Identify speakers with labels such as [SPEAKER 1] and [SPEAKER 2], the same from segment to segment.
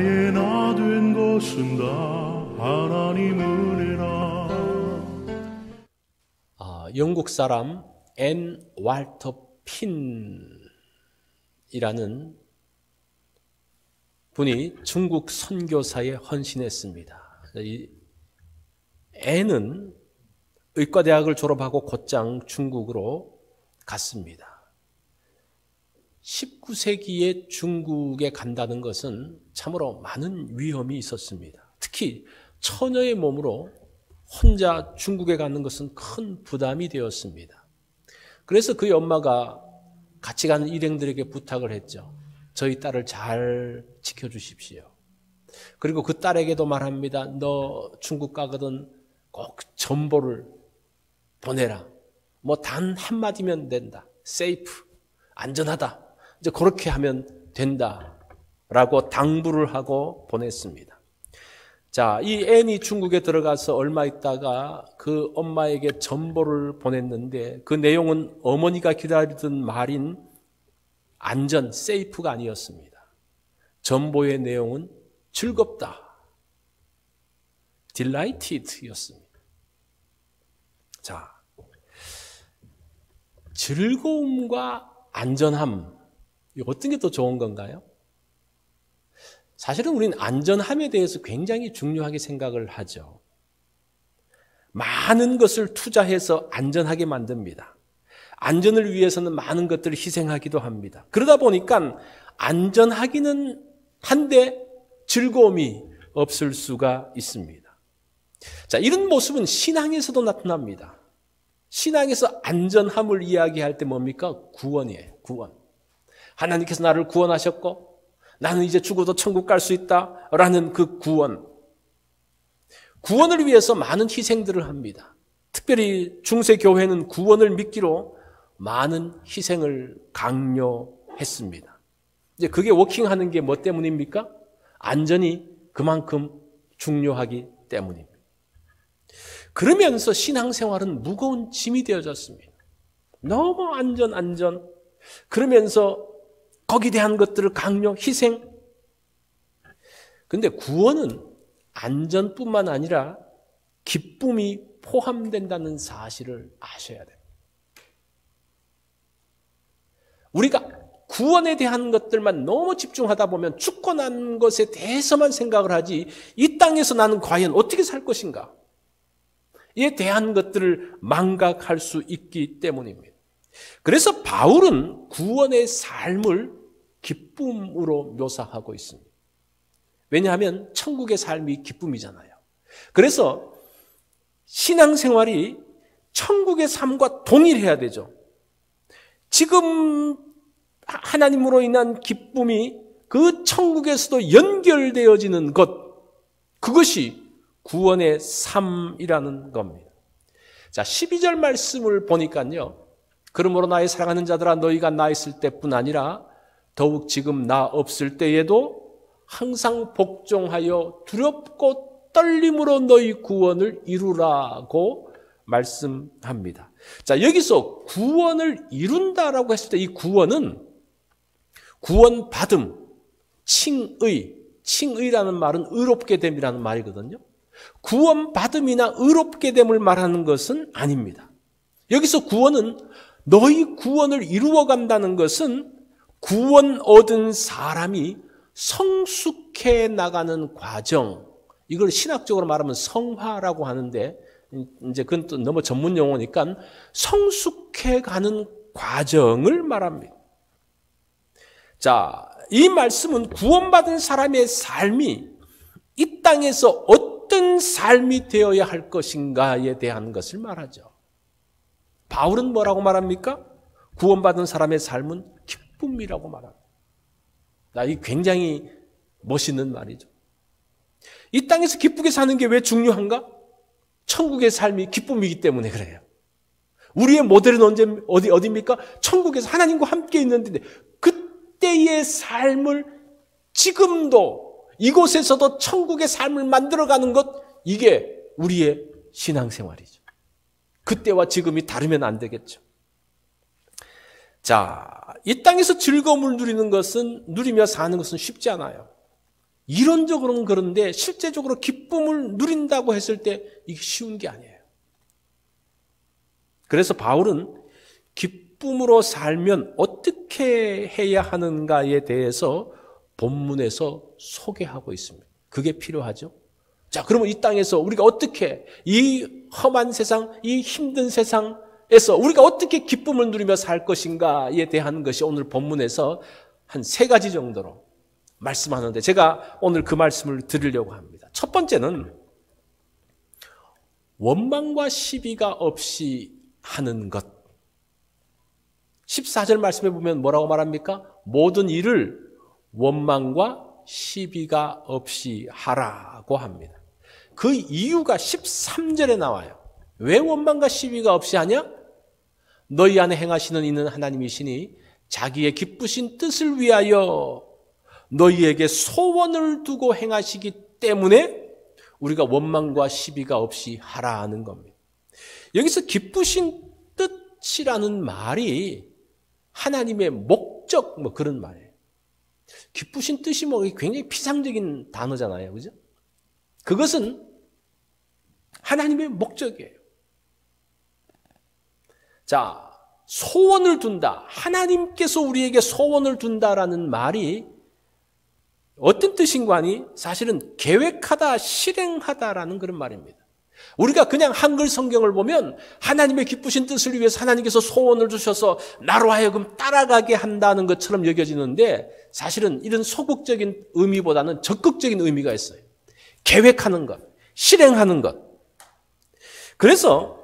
[SPEAKER 1] 나의 나 된 것은 다 하나님 은혜라.
[SPEAKER 2] 영국 사람 앤 왈터 핀이라는 분이 중국 선교사에 헌신했습니다. 이 앤은 의과대학을 졸업하고 곧장 중국으로 갔습니다. 19세기에 중국에 간다는 것은 참으로 많은 위험이 있었습니다. 특히 처녀의 몸으로 혼자 중국에 가는 것은 큰 부담이 되었습니다. 그래서 그의 엄마가 같이 가는 일행들에게 부탁을 했죠. 저희 딸을 잘 지켜주십시오. 그리고 그 딸에게도 말합니다. 너 중국 가거든 꼭 전보를 보내라. 뭐 단 한마디면 된다. 세이프, 안전하다. 이제 그렇게 하면 된다. 라고 당부를 하고 보냈습니다. 자, 이 앤이 중국에 들어가서 얼마 있다가 그 엄마에게 전보를 보냈는데 그 내용은 어머니가 기다리던 말인 안전, 세이프가 아니었습니다. 전보의 내용은 즐겁다, delighted였습니다. 자, 즐거움과 안전함, 어떤 게 더 좋은 건가요? 사실은 우리는 안전함에 대해서 굉장히 중요하게 생각을 하죠. 많은 것을 투자해서 안전하게 만듭니다. 안전을 위해서는 많은 것들을 희생하기도 합니다. 그러다 보니까 안전하기는 한데 즐거움이 없을 수가 있습니다. 자, 이런 모습은 신앙에서도 나타납니다. 신앙에서 안전함을 이야기할 때 뭡니까? 구원이에요. 구원. 하나님께서 나를 구원하셨고 나는 이제 죽어도 천국 갈 수 있다라는 그 구원. 구원을 위해서 많은 희생들을 합니다. 특별히 중세교회는 구원을 믿기로 많은 희생을 강요했습니다. 이제 그게 워킹하는 게 뭐 때문입니까? 안전이 그만큼 중요하기 때문입니다. 그러면서 신앙생활은 무거운 짐이 되어졌습니다. 너무 안전. 그러면서 거기에 대한 것들을 강요, 희생. 그런데 구원은 안전뿐만 아니라 기쁨이 포함된다는 사실을 아셔야 됩니다. 우리가 구원에 대한 것들만 너무 집중하다 보면 죽고 난 것에 대해서만 생각을 하지 이 땅에서 나는 과연 어떻게 살 것인가? 이에 대한 것들을 망각할 수 있기 때문입니다. 그래서 바울은 구원의 삶을 기쁨으로 묘사하고 있습니다. 왜냐하면 천국의 삶이 기쁨이잖아요. 그래서 신앙생활이 천국의 삶과 동일해야 되죠. 지금 하나님으로 인한 기쁨이 그 천국에서도 연결되어지는 것, 그것이 구원의 삶이라는 겁니다. 자, 12절 말씀을 보니까요. 그러므로 나의 사랑하는 자들아 너희가 나 있을 때뿐 아니라 더욱 지금 나 없을 때에도 항상 복종하여 두렵고 떨림으로 너희 구원을 이루라고 말씀합니다. 자, 여기서 구원을 이룬다라고 했을 때 이 구원은 구원받음, 칭의라는 말은 의롭게 됨이라는 말이거든요. 구원받음이나 의롭게 됨을 말하는 것은 아닙니다. 여기서 구원은 너희 구원을 이루어간다는 것은 구원 얻은 사람이 성숙해 나가는 과정, 이걸 신학적으로 말하면 성화라고 하는데 이제 그건 또 너무 전문 용어니까 성숙해 가는 과정을 말합니다. 자, 이 말씀은 구원받은 사람의 삶이 이 땅에서 어떤 삶이 되어야 할 것인가에 대한 것을 말하죠. 바울은 뭐라고 말합니까? 구원받은 사람의 삶은 기쁨이라고 말합니다. 이 굉장히 멋있는 말이죠. 이 땅에서 기쁘게 사는 게 왜 중요한가? 천국의 삶이 기쁨이기 때문에 그래요. 우리의 모델은 어디입니까? 천국에서 하나님과 함께 있는데 그때의 삶을 지금도 이곳에서도 천국의 삶을 만들어가는 것, 이게 우리의 신앙생활이죠. 그때와 지금이 다르면 안 되겠죠. 자, 이 땅에서 즐거움을 누리며 사는 것은 쉽지 않아요. 이론적으로는 그런데 실제적으로 기쁨을 누린다고 했을 때 이게 쉬운 게 아니에요. 그래서 바울은 기쁨으로 살면 어떻게 해야 하는가에 대해서 본문에서 소개하고 있습니다. 그게 필요하죠. 자, 그러면 이 땅에서 우리가 어떻게 이 험한 세상, 이 힘든 세상에서 우리가 어떻게 기쁨을 누리며 살 것인가에 대한 것이 오늘 본문에서 한 3가지 정도로 말씀하는데 제가 오늘 그 말씀을 드리려고 합니다. 첫 번째는 원망과 시비가 없이 하는 것. 14절 말씀에 보면 뭐라고 말합니까? 모든 일을 원망과 시비가 없이 하라고 합니다. 그 이유가 13절에 나와요. 왜 원망과 시비가 없이 하냐? 너희 안에 행하시는 이는 하나님이시니 자기의 기쁘신 뜻을 위하여 너희에게 소원을 두고 행하시기 때문에 우리가 원망과 시비가 없이 하라는 겁니다. 여기서 기쁘신 뜻이라는 말이 하나님의 목적 뭐 그런 말이에요. 기쁘신 뜻이 뭐 굉장히 피상적인 단어잖아요. 그죠? 그것은 하나님의 목적이에요. 자, 소원을 둔다. 하나님께서 우리에게 소원을 둔다라는 말이 어떤 뜻인가 하니 사실은 계획하다, 실행하다라는 그런 말입니다. 우리가 그냥 한글 성경을 보면 하나님의 기쁘신 뜻을 위해서 하나님께서 소원을 주셔서 나로 하여금 따라가게 한다는 것처럼 여겨지는데 사실은 이런 소극적인 의미보다는 적극적인 의미가 있어요. 계획하는 것, 실행하는 것. 그래서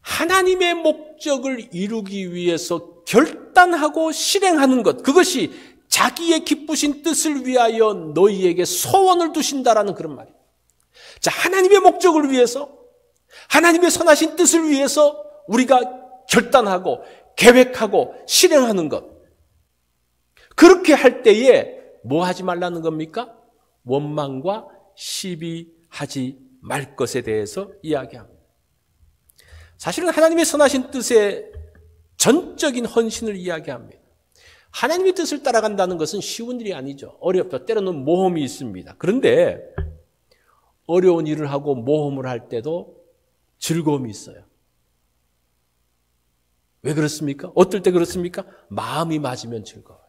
[SPEAKER 2] 하나님의 목적을 이루기 위해서 결단하고 실행하는 것, 그것이 자기의 기쁘신 뜻을 위하여 너희에게 소원을 두신다라는 그런 말이에요. 자, 하나님의 목적을 위해서, 하나님의 선하신 뜻을 위해서 우리가 결단하고 계획하고 실행하는 것. 그렇게 할 때에 뭐 하지 말라는 겁니까? 원망과 시비하지 말 것에 대해서 이야기합니다. 사실은 하나님의 선하신 뜻의 전적인 헌신을 이야기합니다. 하나님의 뜻을 따라간다는 것은 쉬운 일이 아니죠. 어렵다. 때로는 모험이 있습니다. 그런데 어려운 일을 하고 모험을 할 때도 즐거움이 있어요. 왜 그렇습니까? 어떨 때 그렇습니까? 마음이 맞으면 즐거워요.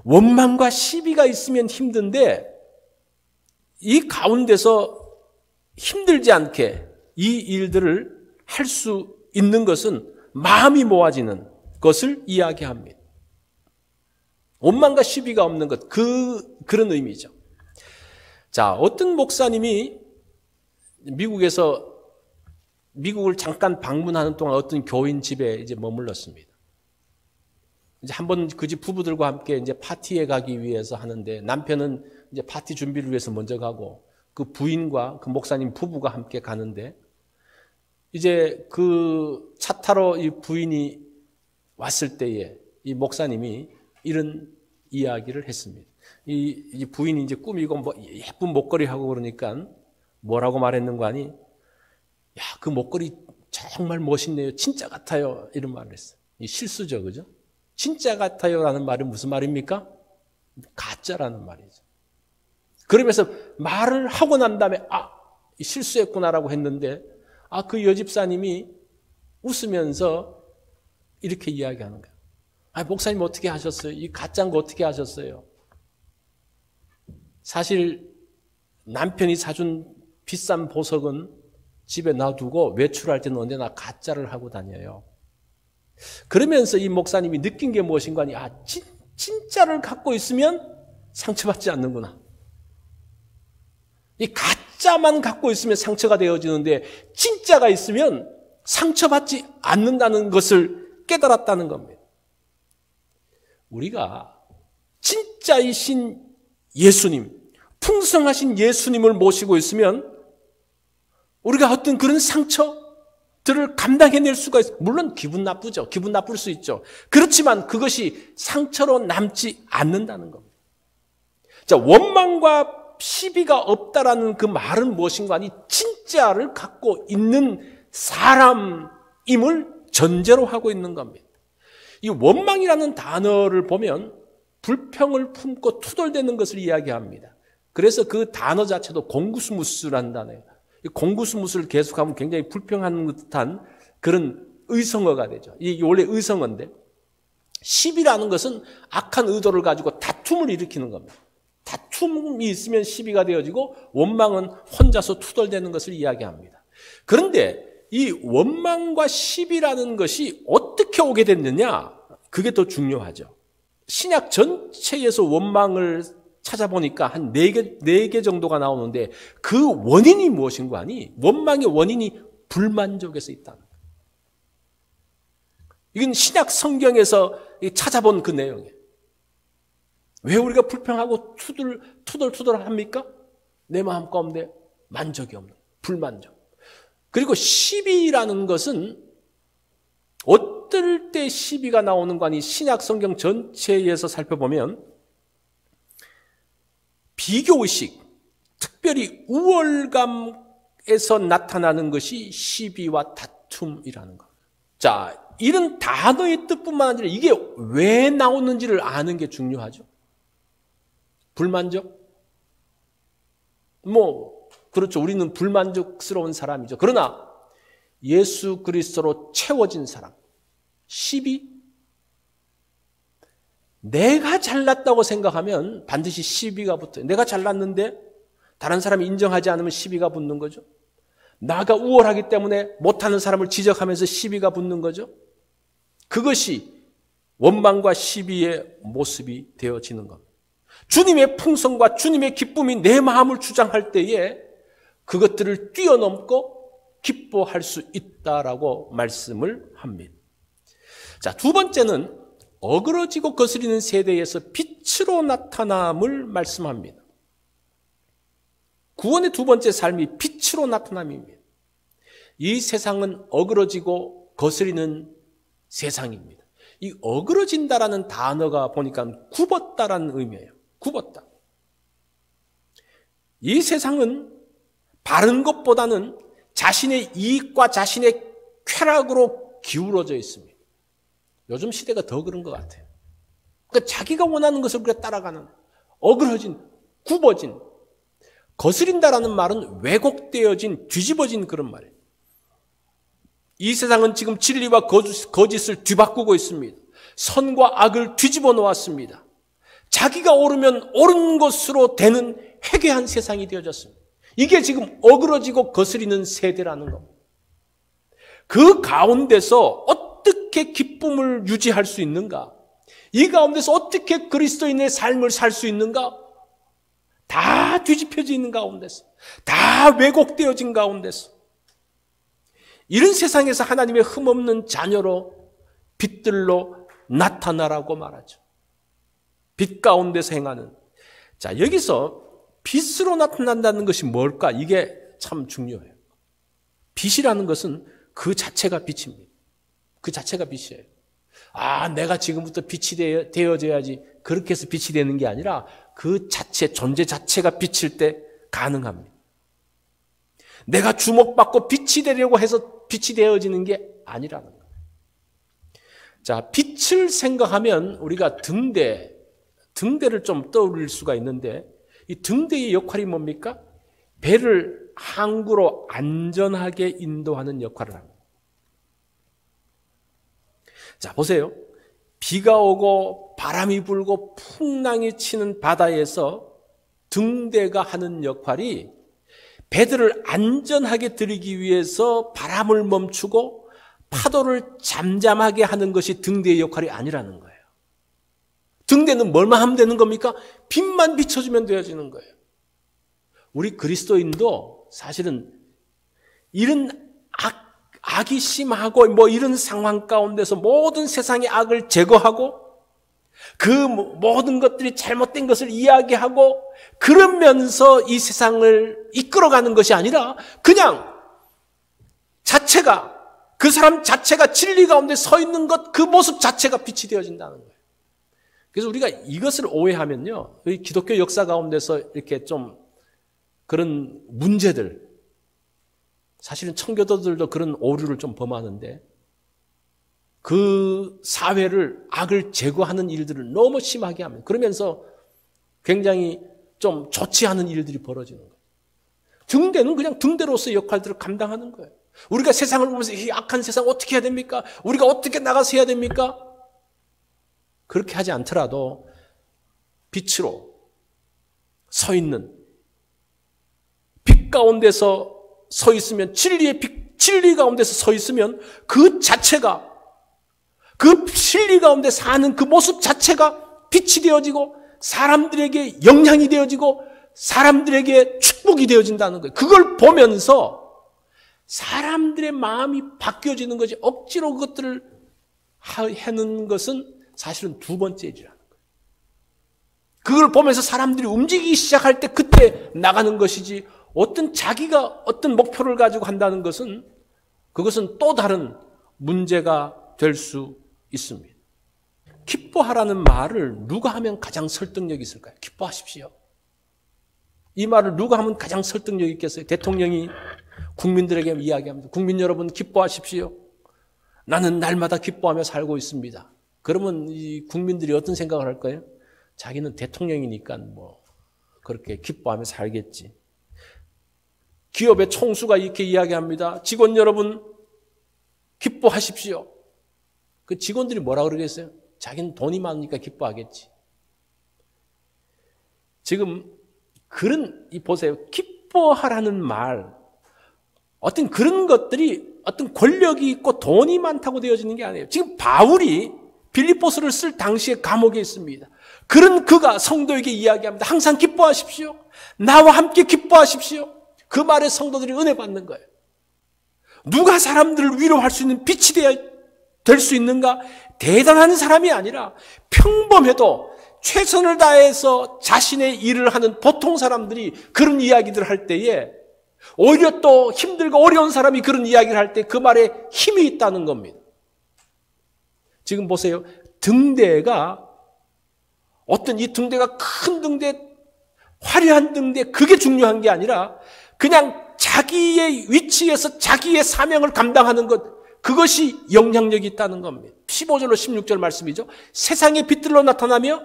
[SPEAKER 2] 원망과 시비가 있으면 힘든데 이 가운데서 힘들지 않게 이 일들을 할 수 있는 것은 마음이 모아지는 것을 이야기합니다. 원망과 시비가 없는 것, 그런 의미죠. 자, 어떤 목사님이 미국을 잠깐 방문하는 동안 어떤 교인 집에 이제 머물렀습니다. 이제 한번 그 집 부부들과 함께 이제 파티에 가기 위해서 하는데 남편은 이제 파티 준비를 위해서 먼저 가고 그 부인과 그 목사님 부부가 함께 가는데 이제 그 차 타러 이 부인이 왔을 때에 이 목사님이 이런 이야기를 했습니다. 이 부인이 이제 꾸미고 뭐 예쁜 목걸이 하고 그러니까 뭐라고 말했는가 하니, 야, 그 목걸이 정말 멋있네요. 진짜 같아요. 이런 말을 했어요. 이 실수죠, 그죠? 진짜 같아요라는 말은 무슨 말입니까? 가짜라는 말이죠. 그러면서 말을 하고 난 다음에 실수했구나라고 했는데 그 여집사님이 웃으면서 이렇게 이야기하는 거예요. 목사님 어떻게 하셨어요? 이 가짜인 거 어떻게 하셨어요? 사실 남편이 사준 비싼 보석은 집에 놔두고 외출할 때는 언제나 가짜를 하고 다녀요. 그러면서 이 목사님이 느낀 게 무엇인가 하니 진짜를 갖고 있으면 상처받지 않는구나. 이 가짜만 갖고 있으면 상처가 되어지는데 진짜가 있으면 상처받지 않는다는 것을 깨달았다는 겁니다. 우리가 진짜이신 예수님, 풍성하신 예수님을 모시고 있으면 우리가 어떤 그런 상처들을 감당해낼 수가 있어요. 물론 기분 나쁘죠. 기분 나쁠 수 있죠. 그렇지만 그것이 상처로 남지 않는다는 겁니다. 자, 원망과 시비가 없다라는 그 말은 무엇인가 하니 진짜를 갖고 있는 사람임을 전제로 하고 있는 겁니다. 이 원망이라는 단어를 보면 불평을 품고 투덜대는 것을 이야기합니다. 그래서 그 단어 자체도 공구스무스라는 단어예요. 공구스무스를 계속하면 굉장히 불평하는 듯한 그런 의성어가 되죠. 이게 원래 의성어인데, 시비라는 것은 악한 의도를 가지고 다툼을 일으키는 겁니다. 다툼이 있으면 시비가 되어지고 원망은 혼자서 투덜대는 것을 이야기합니다. 그런데 이 원망과 시비라는 것이 어떻게 오게 됐느냐? 그게 더 중요하죠. 신약 전체에서 원망을 찾아보니까 한 4개 정도가 나오는데 그 원인이 무엇인가 하니 원망의 원인이 불만족에서 있다는 거예요. 이건 신약 성경에서 찾아본 그 내용이에요. 왜 우리가 불평하고 투덜투덜 합니까? 내 마음 가운데 만족이 없는, 불만족. 그리고 시비라는 것은 어떨 때 시비가 나오는 거 아니 신약 성경 전체에서 살펴보면 비교의식, 특별히 우월감에서 나타나는 것이 시비와 다툼이라는 것. 자, 이런 단어의 뜻뿐만 아니라 이게 왜 나오는지를 아는 게 중요하죠. 불만족? 그렇죠. 우리는 불만족스러운 사람이죠. 그러나 예수 그리스도로 채워진 사람, 시비? 내가 잘났다고 생각하면 반드시 시비가 붙어요. 내가 잘났는데 다른 사람이 인정하지 않으면 시비가 붙는 거죠. 나가 우월하기 때문에 못하는 사람을 지적하면서 시비가 붙는 거죠. 그것이 원망과 시비의 모습이 되어지는 겁니다. 주님의 풍성과 주님의 기쁨이 내 마음을 주장할 때에 그것들을 뛰어넘고 기뻐할 수 있다라고 말씀을 합니다. 자, 두 번째는 어그러지고 거스리는 세대에서 빛으로 나타남을 말씀합니다. 구원의 두 번째 삶이 빛으로 나타남입니다. 이 세상은 어그러지고 거스리는 세상입니다. 이 어그러진다라는 단어가 보니까 굽었다라는 의미예요. 굽었다. 이 세상은 바른 것보다는 자신의 이익과 자신의 쾌락으로 기울어져 있습니다. 요즘 시대가 더 그런 것 같아요. 그러니까 자기가 원하는 것을 우리가 따라가는, 어그러진, 굽어진, 거스린다라는 말은 왜곡되어진, 뒤집어진 그런 말이에요. 이 세상은 지금 진리와 거짓을 뒤바꾸고 있습니다. 선과 악을 뒤집어 놓았습니다. 자기가 옳으면 옳은 것으로 되는 회개한 세상이 되어졌습니다. 이게 지금 어그러지고 거스리는 세대라는 겁니다. 그 가운데서 어떻게 기쁨을 유지할 수 있는가? 이 가운데서 어떻게 그리스도인의 삶을 살 수 있는가? 다 뒤집혀져 있는 가운데서, 다 왜곡되어진 가운데서, 이런 세상에서 하나님의 흠없는 자녀로 빛들로 나타나라고 말하죠. 빛 가운데서 행하는. 자, 여기서 빛으로 나타난다는 것이 뭘까? 이게 참 중요해요. 빛이라는 것은 그 자체가 빛입니다. 그 자체가 빛이에요. 내가 지금부터 빛이 되어져야지 그렇게 해서 빛이 되는 게 아니라 그 자체, 존재 자체가 빛일 때 가능합니다. 내가 주목받고 빛이 되려고 해서 빛이 되어지는 게 아니라는 거예요. 자, 빛을 생각하면 우리가 등대를 좀 떠올릴 수가 있는데 이 등대의 역할이 뭡니까? 배를 항구로 안전하게 인도하는 역할을 합니다. 자, 보세요. 비가 오고 바람이 불고 풍랑이 치는 바다에서 등대가 하는 역할이 배들을 안전하게 들이기 위해서 바람을 멈추고 파도를 잠잠하게 하는 것이 등대의 역할이 아니라는 거예요. 등대는 뭘만 하면 되는 겁니까? 빛만 비춰주면 되어지는 거예요. 우리 그리스도인도 사실은 이런 악이 심하고 이런 상황 가운데서 모든 세상의 악을 제거하고 그 모든 것들이 잘못된 것을 이야기하고 그러면서 이 세상을 이끌어가는 것이 아니라 그냥 자체가, 그 사람 자체가 진리 가운데 서 있는 것, 그 모습 자체가 빛이 되어진다는 거예요. 그래서 우리가 이것을 오해하면요, 이 기독교 역사 가운데서 이렇게 좀 그런 문제들, 사실은 청교도들도 그런 오류를 좀 범하는데, 그 사회를 악을 제거하는 일들을 너무 심하게 합니다. 그러면서 굉장히 좀 좋지 않은 일들이 벌어지는 거예요. 등대는 그냥 등대로서의 역할들을 감당하는 거예요. 우리가 세상을 보면서 이 악한 세상 어떻게 해야 됩니까? 우리가 어떻게 나가서 해야 됩니까? 그렇게 하지 않더라도 빛으로 서 있는, 빛 가운데서 서 있으면, 진리의 빛, 진리 가운데서 서 있으면 그 자체가, 그 진리 가운데 사는 그 모습 자체가 빛이 되어지고 사람들에게 영향이 되어지고 사람들에게 축복이 되어진다는 거예요. 그걸 보면서 사람들의 마음이 바뀌어지는 것이, 억지로 그것들을 하는 것은 사실은 두 번째지라는 거예요. 그걸 보면서 사람들이 움직이기 시작할 때 그때 나가는 것이지, 어떤 자기가 어떤 목표를 가지고 한다는 것은, 그것은 또 다른 문제가 될 수 있습니다. 기뻐하라는 말을 누가 하면 가장 설득력이 있을까요? 기뻐하십시오. 이 말을 누가 하면 가장 설득력이 있겠어요? 대통령이 국민들에게 이야기합니다. 국민 여러분, 기뻐하십시오. 나는 날마다 기뻐하며 살고 있습니다. 그러면 이 국민들이 어떤 생각을 할까요? 자기는 대통령이니까 뭐 그렇게 기뻐하며 살겠지. 기업의 총수가 이렇게 이야기합니다. 직원 여러분, 기뻐하십시오. 그 직원들이 뭐라 그러겠어요? 자기는 돈이 많으니까 기뻐하겠지. 지금 보세요. 기뻐하라는 말, 어떤 그런 것들이 어떤 권력이 있고 돈이 많다고 되어지는 게 아니에요. 지금 바울이 빌립보서를 쓸 당시에 감옥에 있습니다. 그런 그가 성도에게 이야기합니다. 항상 기뻐하십시오. 나와 함께 기뻐하십시오. 그 말에 성도들이 은혜 받는 거예요. 누가 사람들을 위로할 수 있는 빛이 될 수 있는가? 대단한 사람이 아니라 평범해도 최선을 다해서 자신의 일을 하는 보통 사람들이 그런 이야기들을 할 때에, 오히려 또 힘들고 어려운 사람이 그런 이야기를 할 때 그 말에 힘이 있다는 겁니다. 지금 보세요. 등대가, 어떤 이 등대가 큰 등대, 화려한 등대, 그게 중요한 게 아니라 그냥 자기의 위치에서 자기의 사명을 감당하는 것, 그것이 영향력이 있다는 겁니다. 15절로 16절 말씀이죠. 세상의 빛들로 나타나며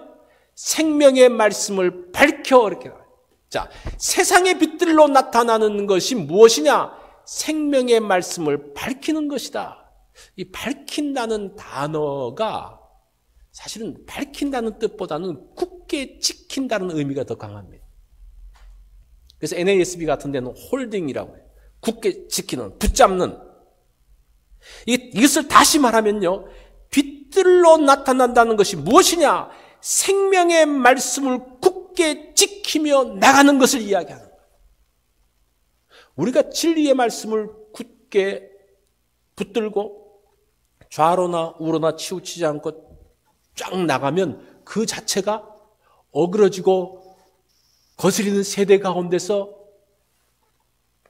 [SPEAKER 2] 생명의 말씀을 밝혀, 이렇게 나와요. 자, 세상의 빛들로 나타나는 것이 무엇이냐? 생명의 말씀을 밝히는 것이다. 이 밝힌다는 단어가 사실은 밝힌다는 뜻보다는 굳게 지킨다는 의미가 더 강합니다. 그래서 NASB 같은 데는 홀딩이라고 해요. 굳게 지키는, 붙잡는. 이것을 다시 말하면요, 빛들로 나타난다는 것이 무엇이냐? 생명의 말씀을 굳게 지키며 나가는 것을 이야기하는 거예요. 우리가 진리의 말씀을 굳게 붙들고 좌로나 우로나 치우치지 않고 쫙 나가면 그 자체가 어그러지고 거스리는 세대 가운데서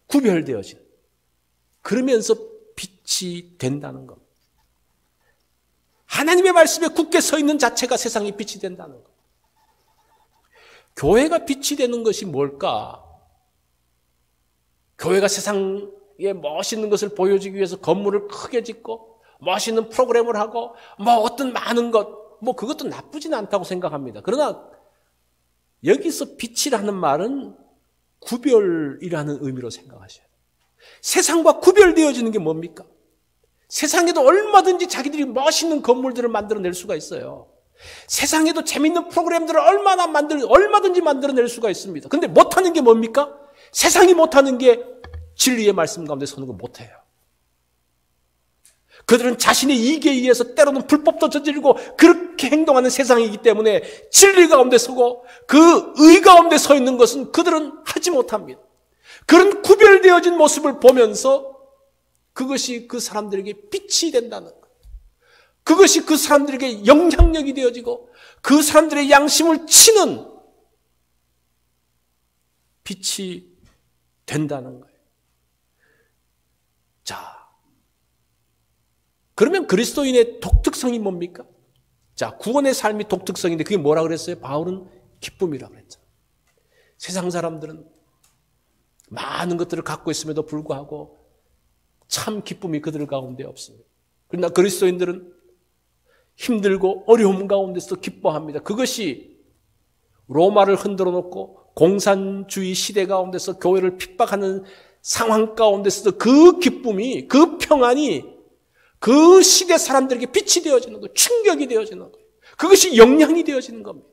[SPEAKER 2] 구별되어지는, 그러면서 빛이 된다는 겁니다. 하나님의 말씀에 굳게 서 있는 자체가 세상에 빛이 된다는 겁니다. 교회가 빛이 되는 것이 뭘까? 교회가 세상에 멋있는 것을 보여주기 위해서 건물을 크게 짓고 멋있는 프로그램을 하고 뭐 어떤 많은 것, 뭐 그것도 나쁘진 않다고 생각합니다. 그러나 여기서 빛이라는 말은 구별이라는 의미로 생각하셔야 돼요. 세상과 구별되어지는 게 뭡니까? 세상에도 얼마든지 자기들이 멋있는 건물들을 만들어낼 수가 있어요. 세상에도 재밌는 프로그램들을 얼마든지 만들어낼 수가 있습니다. 근데 못하는 게 뭡니까? 세상이 못하는 게 진리의 말씀 가운데 서는 거 못해요. 그들은 자신의 이익에 의해서 때로는 불법도 저지르고 그렇게 행동하는 세상이기 때문에 진리 가운데 서고 그 의 가운데 서 있는 것은 그들은 하지 못합니다. 그런 구별되어진 모습을 보면서 그것이 그 사람들에게 빛이 된다는 것. 그것이 그 사람들에게 영향력이 되어지고 그 사람들의 양심을 치는 빛이 된다는 거예요. 자, 그러면 그리스도인의 독특성이 뭡니까? 자, 구원의 삶이 독특성인데 그게 뭐라 그랬어요? 바울은 기쁨이라고 그랬죠. 세상 사람들은 많은 것들을 갖고 있음에도 불구하고 참 기쁨이 그들 가운데 없습니다. 그러나 그리스도인들은 힘들고 어려움 가운데서 기뻐합니다. 그것이 로마를 흔들어 놓고 공산주의 시대 가운데서 교회를 핍박하는 상황 가운데서도 그 기쁨이, 그 평안이 그 시대 사람들에게 빛이 되어지는 거예요. 충격이 되어지는 거예요. 그것이 영향이 되어지는 겁니다.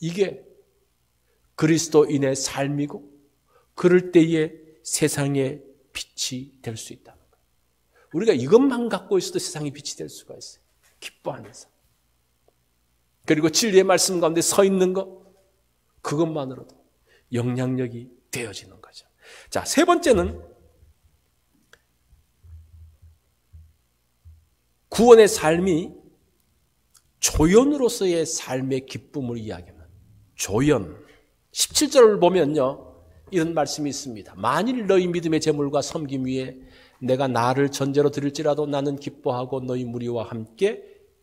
[SPEAKER 2] 이게 그리스도인의 삶이고 그럴 때에 세상의 빛이 될 수 있다는 거예요. 우리가 이것만 갖고 있어도 세상의 빛이 될 수가 있어요. 기뻐하면서. 그리고 진리의 말씀 가운데 서 있는 것, 그것만으로도 영향력이 되어지는 거죠. 자, 세 번째는 구원의 삶이 조연으로서의 삶의 기쁨을 이야기하는 조연. 17절을 보면요, 이런 말씀이 있습니다. 만일 너희 믿음의 제물과 섬김 위에 내가 나를 전제로 드릴지라도 나는 기뻐하고 너희 무리와 함께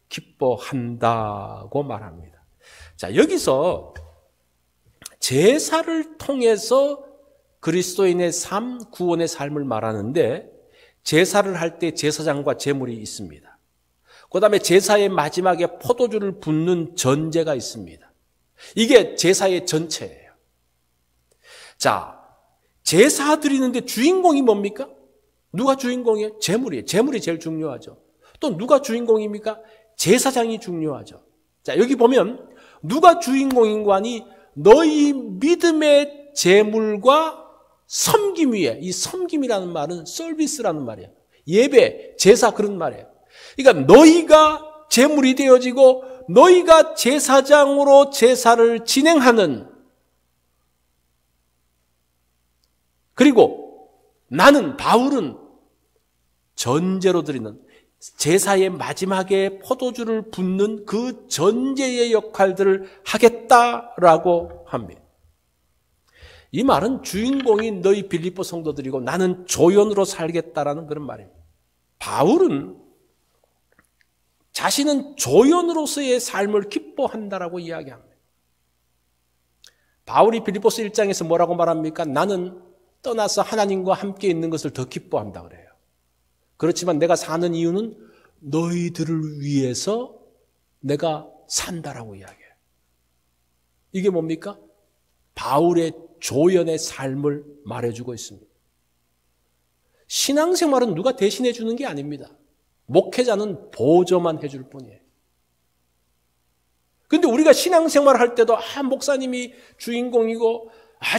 [SPEAKER 2] 기뻐한다고 말합니다. 자, 여기서 제사를 통해서 그리스도인의 삶, 구원의 삶을 말하는데 제사를 할 때 제사장과 제물이 있습니다. 그 다음에 제사의 마지막에 포도주를 붓는 전제가 있습니다. 이게 제사의 전체예요. 자, 제사 드리는데 주인공이 뭡니까? 누가 주인공이에요? 제물이에요. 제물이 제일 중요하죠. 또 누가 주인공입니까? 제사장이 중요하죠. 자, 여기 보면 누가 주인공인가 하니 너희 믿음의 제물과 섬김 위에, 이 섬김이라는 말은 서비스라는 말이에요. 예배, 제사 그런 말이에요. 그러니까 너희가 제물이 되어지고 너희가 제사장으로 제사를 진행하는, 그리고 나는, 바울은 전제로 드리는 제사의 마지막에 포도주를 붓는 그 전제의 역할들을 하겠다라고 합니다. 이 말은 주인공이 너희 빌립보 성도들이고 나는 조연으로 살겠다라는 그런 말입니다. 바울은 자신은 조연으로서의 삶을 기뻐한다라고 이야기합니다. 바울이 빌립보서 1장에서 뭐라고 말합니까? 나는 떠나서 하나님과 함께 있는 것을 더 기뻐한다 그래요. 그렇지만 내가 사는 이유는 너희들을 위해서 내가 산다라고 이야기해요. 이게 뭡니까? 바울의 조연의 삶을 말해주고 있습니다. 신앙생활은 누가 대신해 주는 게 아닙니다. 목회자는 보조만 해줄 뿐이에요. 근데 우리가 신앙생활 할 때도 목사님이 주인공이고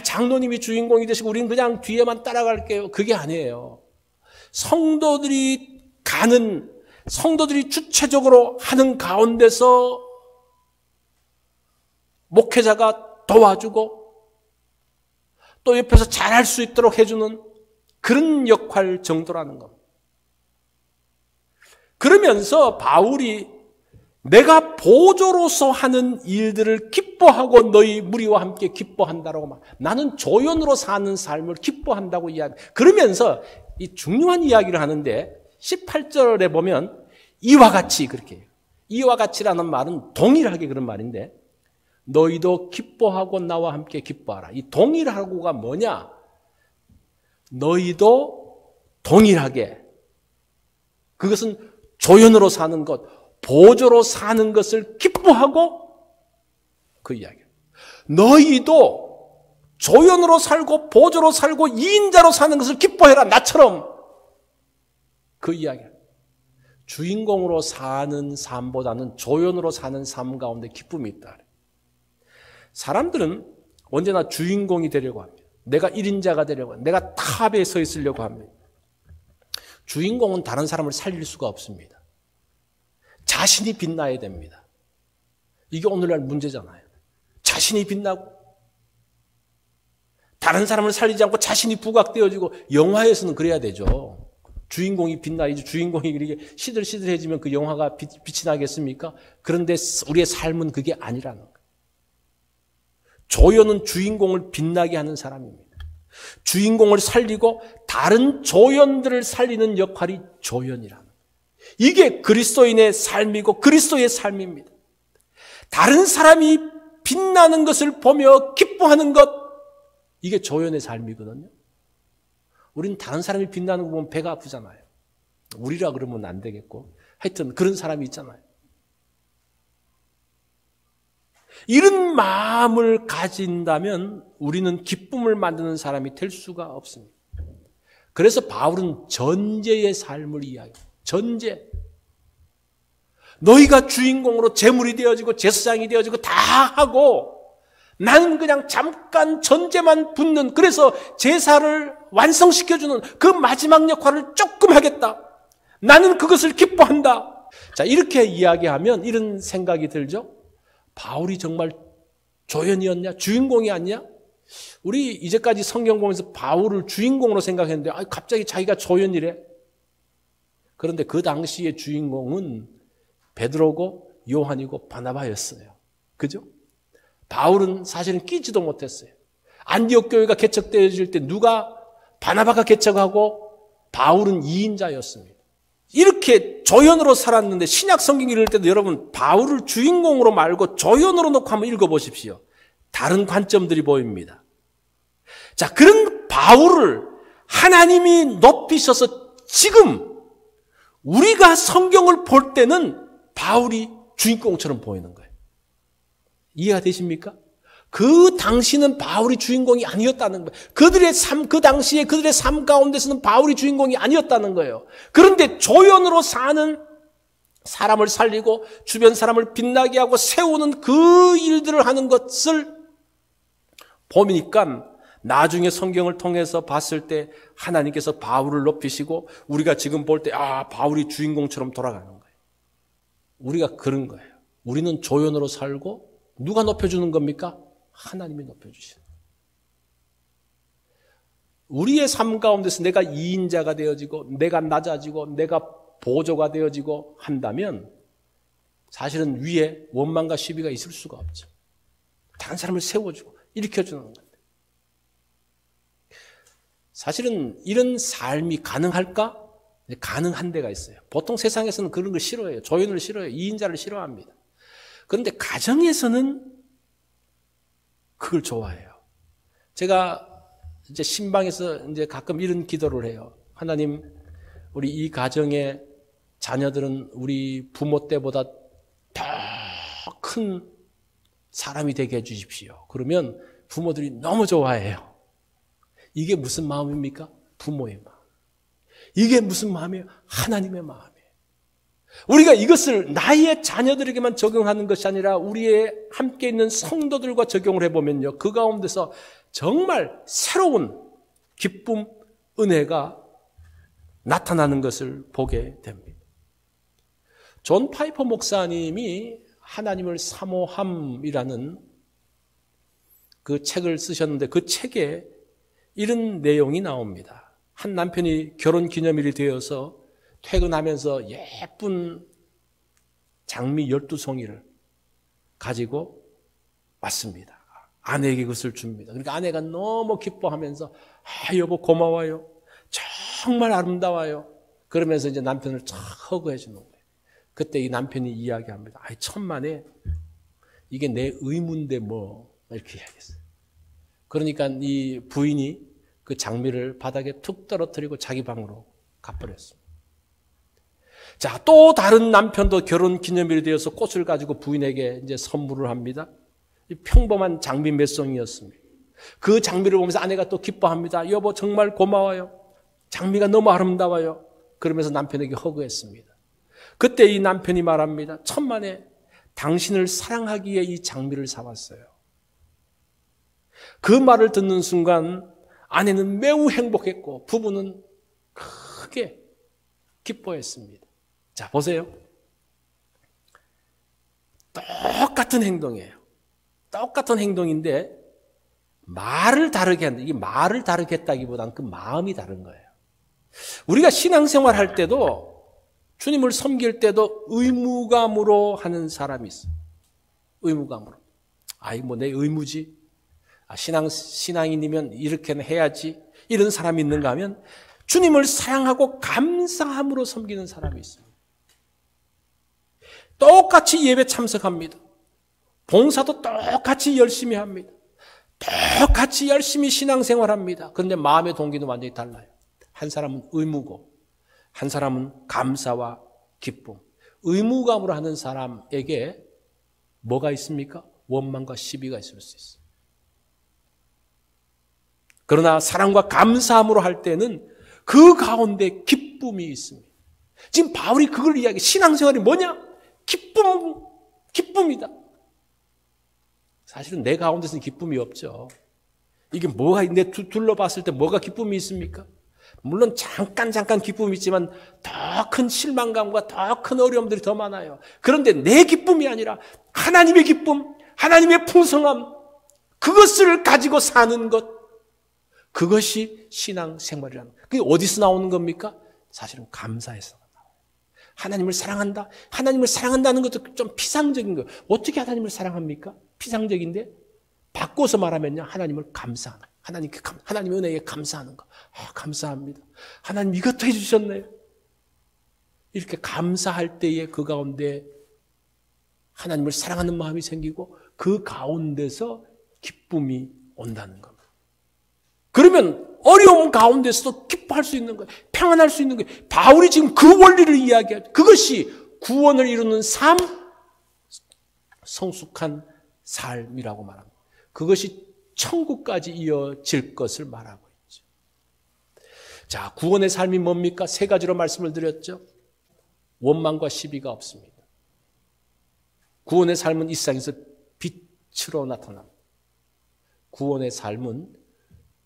[SPEAKER 2] 장로님이 주인공이 되시고 우리는 그냥 뒤에만 따라갈게요. 그게 아니에요. 성도들이 주체적으로 하는 가운데서 목회자가 도와주고 또 옆에서 잘할 수 있도록 해주는 그런 역할 정도라는 겁니다. 그러면서 바울이 내가 보조로서 하는 일들을 기뻐하고 너희 무리와 함께 기뻐한다라고 말. 나는 조연으로 사는 삶을 기뻐한다고 이야기. 그러면서 이 중요한 이야기를 하는데 18절에 보면 이와 같이 그렇게 해요. 이와 같이라는 말은 동일하게 그런 말인데 너희도 기뻐하고 나와 함께 기뻐하라. 이 동일하고가 뭐냐? 너희도 동일하게. 그것은 조연으로 사는 것, 보조로 사는 것을 기뻐하고 그 이야기예요. 너희도 조연으로 살고 보조로 살고 이인자로 사는 것을 기뻐해라. 나처럼. 그 이야기예요. 주인공으로 사는 삶보다는 조연으로 사는 삶 가운데 기쁨이 있다. 사람들은 언제나 주인공이 되려고 합니다. 내가 1인자가 되려고 합니다. 내가 탑에 서 있으려고 합니다. 주인공은 다른 사람을 살릴 수가 없습니다. 자신이 빛나야 됩니다. 이게 오늘날 문제잖아요. 자신이 빛나고 다른 사람을 살리지 않고 자신이 부각되어지고 영화에서는 그래야 되죠. 주인공이 빛나야지. 주인공이 이렇게 시들시들해지면 그 영화가 빛이 나겠습니까? 그런데 우리의 삶은 그게 아니라는 거예요. 조연은 주인공을 빛나게 하는 사람입니다. 주인공을 살리고 다른 조연들을 살리는 역할이 조연이라는 거예요. 이게 그리스도인의 삶이고 그리스도의 삶입니다. 다른 사람이 빛나는 것을 보며 기뻐하는 것, 이게 조연의 삶이거든요. 우리는 다른 사람이 빛나는 거 보면 배가 아프잖아요. 우리라 그러면 안 되겠고 하여튼 그런 사람이 있잖아요. 이런 마음을 가진다면 우리는 기쁨을 만드는 사람이 될 수가 없습니다. 그래서 바울은 전제의 삶을 이야기해요. 전제. 너희가 주인공으로 제물이 되어지고 제사장이 되어지고 다 하고 나는 그냥 잠깐 전제만 붙는, 그래서 제사를 완성시켜주는 그 마지막 역할을 조금 하겠다. 나는 그것을 기뻐한다. 자, 이렇게 이야기하면 이런 생각이 들죠? 바울이 정말 조연이었냐? 주인공이 아니냐? 우리 이제까지 성경 보면서 바울을 주인공으로 생각했는데 갑자기 자기가 조연이래. 그런데 그 당시의 주인공은 베드로고 요한이고 바나바였어요. 그죠? 바울은 사실은 끼지도 못했어요. 안디옥 교회가 개척되어질 때 누가 바나바가 개척하고 바울은 2인자였습니다. 이렇게 조연으로 살았는데 신약 성경 읽을 때도 여러분 바울을 주인공으로 말고 조연으로 놓고 한번 읽어보십시오. 다른 관점들이 보입니다. 자, 그런 바울을 하나님이 높이셔서 지금 우리가 성경을 볼 때는 바울이 주인공처럼 보이는 거예요. 이해가 되십니까? 그 당시는 바울이 주인공이 아니었다는 거예요. 그들의 삶, 그 당시에 그들의 삶 가운데서는 바울이 주인공이 아니었다는 거예요. 그런데 조연으로 사는 사람을 살리고 주변 사람을 빛나게 하고 세우는 그 일들을 하는 것을 보니까 나중에 성경을 통해서 봤을 때 하나님께서 바울을 높이시고 우리가 지금 볼 때 바울이 주인공처럼 돌아가는 거예요. 우리가 그런 거예요. 우리는 조연으로 살고 누가 높여주는 겁니까? 하나님이 높여주시는 거예요. 우리의 삶 가운데서 내가 2인자가 되어지고 내가 낮아지고 내가 보조가 되어지고 한다면 사실은 위에 원망과 시비가 있을 수가 없죠. 다른 사람을 세워주고 일으켜주는 건데. 사실은 이런 삶이 가능할까? 가능한 데가 있어요. 보통 세상에서는 그런 걸 싫어해요. 조연을 싫어해요. 2인자를 싫어합니다. 그런데 가정에서는 그걸 좋아해요. 제가 이제 신방에서 이제 가끔 이런 기도를 해요. 하나님, 우리 이 가정의 자녀들은 우리 부모 때보다 더 큰 사람이 되게 해주십시오. 그러면 부모들이 너무 좋아해요. 이게 무슨 마음입니까? 부모의 마음. 이게 무슨 마음이에요? 하나님의 마음이에요. 우리가 이것을 나의 자녀들에게만 적용하는 것이 아니라 우리의 함께 있는 성도들과 적용을 해보면요. 그 가운데서 정말 새로운 기쁨, 은혜가 나타나는 것을 보게 됩니다. 존 파이퍼 목사님이 하나님을 사모함이라는 그 책을 쓰셨는데 그 책에 이런 내용이 나옵니다. 한 남편이 결혼 기념일이 되어서 퇴근하면서 예쁜 장미 12송이를 가지고 왔습니다. 아내에게 그것을 줍니다. 그러니까 아내가 너무 기뻐하면서 여보 고마워요. 정말 아름다워요. 그러면서 이제 남편을 쫙 허그해 주는 거예요. 그때 이 남편이 이야기합니다. 천만에 이게 내 의무인데 뭐 이렇게 이야기했어요. 그러니까 이 부인이 그 장미를 바닥에 툭 떨어뜨리고 자기 방으로 가버렸습니다. 자, 또 다른 남편도 결혼 기념일이 되어서 꽃을 가지고 부인에게 이제 선물을 합니다. 평범한 장미 몇 송이였습니다. 그 장미를 보면서 아내가 또 기뻐합니다. 여보 정말 고마워요. 장미가 너무 아름다워요. 그러면서 남편에게 허그했습니다. 그때 이 남편이 말합니다. 천만에 당신을 사랑하기에 이 장미를 사왔어요. 그 말을 듣는 순간 아내는 매우 행복했고 부부는 크게 기뻐했습니다. 자, 보세요. 똑같은 행동이에요. 똑같은 행동인데 말을 다르게 한다. 이게 말을 다르게 했다기보다는 그 마음이 다른 거예요. 우리가 신앙생활 할 때도 주님을 섬길 때도 의무감으로 하는 사람이 있어요. 의무감으로. 뭐 내 의무지. 신앙인이면 이렇게는 해야지. 이런 사람이 있는가 하면 주님을 사랑하고 감사함으로 섬기는 사람이 있어요. 똑같이 예배 참석합니다. 봉사도 똑같이 열심히 합니다. 똑같이 열심히 신앙생활합니다. 그런데 마음의 동기는 완전히 달라요. 한 사람은 의무고 한 사람은 감사와 기쁨. 의무감으로 하는 사람에게 뭐가 있습니까? 원망과 시비가 있을 수 있어요. 그러나 사랑과 감사함으로 할 때는 그 가운데 기쁨이 있습니다. 지금 바울이 그걸 이야기해. 신앙생활이 뭐냐? 기쁨이다. 사실은 내 가운데서는 기쁨이 없죠. 이게 뭐가 내 둘러봤을 때 뭐가 기쁨이 있습니까? 물론 잠깐 기쁨이 있지만 더 큰 실망감과 더 큰 어려움들이 더 많아요. 그런데 내 기쁨이 아니라 하나님의 기쁨, 하나님의 풍성함, 그것을 가지고 사는 것, 그것이 신앙생활이라는 거예요. 그게 어디서 나오는 겁니까? 사실은 감사에서 나와요. 하나님을 사랑한다. 하나님을 사랑한다는 것도 좀 피상적인 거예요. 어떻게 하나님을 사랑합니까? 피상적인데 바꿔서 말하면요, 하나님을 감사하는 거예요. 하나님의 은혜에 감사하는 거. 감사합니다. 하나님 이것도 해주셨네요. 이렇게 감사할 때에 그 가운데 하나님을 사랑하는 마음이 생기고 그 가운데서 기쁨이 온다는 겁니다. 그러면 어려움 가운데서도 기뻐할 수 있는 거예요. 평안할 수 있는 거예요. 바울이 지금 그 원리를 이야기하죠. 그것이 구원을 이루는 삶, 성숙한 삶이라고 말합니다. 그것이 천국까지 이어질 것을 말하고 있죠. 자, 구원의 삶이 뭡니까? 세 가지로 말씀을 드렸죠. 원망과 시비가 없습니다. 구원의 삶은 이 세상에서 빛으로 나타납니다. 구원의 삶은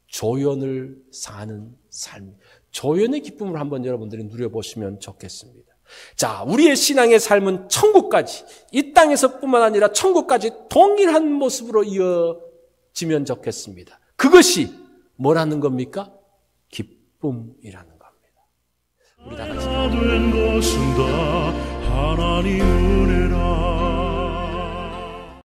[SPEAKER 2] 조연을 사는 삶. 조연의 기쁨을 한번 여러분들이 누려보시면 좋겠습니다. 자, 우리의 신앙의 삶은 천국까지, 이 땅에서뿐만 아니라 천국까지 동일한 모습으로 이어지면 좋겠습니다. 그것이 뭐라는 겁니까? 기쁨이라는 겁니다. 우리 다 같이
[SPEAKER 1] 된 것은 다 하나님 은혜라